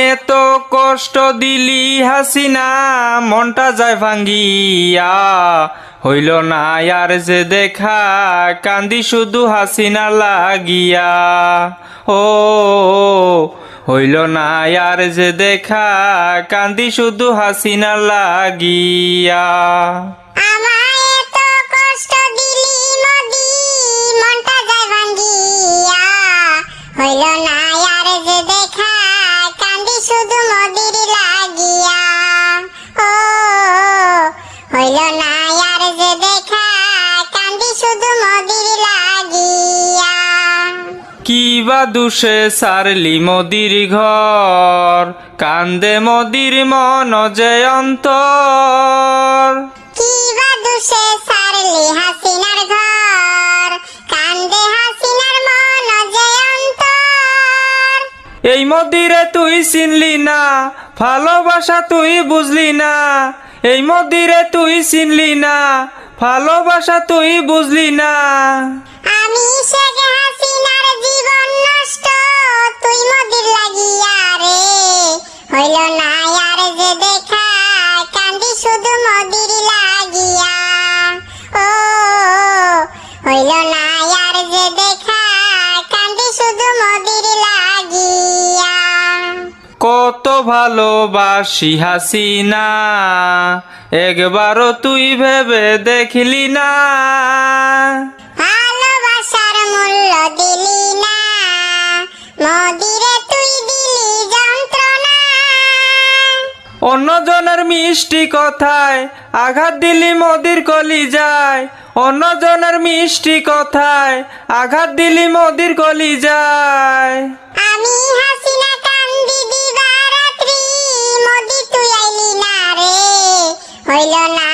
এত কষ্ট দিলি হাসিনা, মনটা যায় ভাঙ্গিয়া। হইল না আর যে দেখা, কান্দি শুধু হাসিনা লাগিয়া। ও হইল না আর যে দেখা, কান্দি শুধু হাসিনা লাগিয়া। আমায় এত কষ্ট দিলি মোদি, মনটা যায় ভাঙ্গিয়া। হইল না আর যে দেখা, কান্দি শুধু মোদির লাগিয়া। ও হইল না আর যে দেখা, কান্দি শুধু মোদির লাগিয়া। কি বা দুষে সারলি মোদির ঘর, কান্দে মোদির মন যে অন্তর। কি বা দুষে সারলি হাসিনার ঘর, কান্দে হাসিনার মন যে অন্তর। এই মোদিরে তুই চিনলি না, ভালোবাসা তুই বুঝলি না। এই মোদিরে তুই চিনলি না, ভালোবাসা তুই বুঝলি না। আমি শেখ হাসিনার জীবন নষ্ট, তুই মোদির লাগিয়া রে। হইল না আর যে দেখা, কান্দি শুধু মোদির লাগিয়া। ও হইল না আর যে দেখা, কান্দি শুধু মোদির লাগিয়া। কত ভালোবাসি হাসিনা, একবারও তুই ভেবে দেখলি না। ভালোবাসার মূল্য দিলি না, মোদিরে তুই দিলি যন্ত্রণা। অন্যজনের মিষ্টি কথায় আঘাত দিলি মোদির কলিজায়। অন্যজনের মিষ্টি কথায় আঘাত দিলি মোদির কলিজায়। আমি হাসিনা কান্দি দিবারাত্রি, মোদি তুই আইলি না রে। হইল না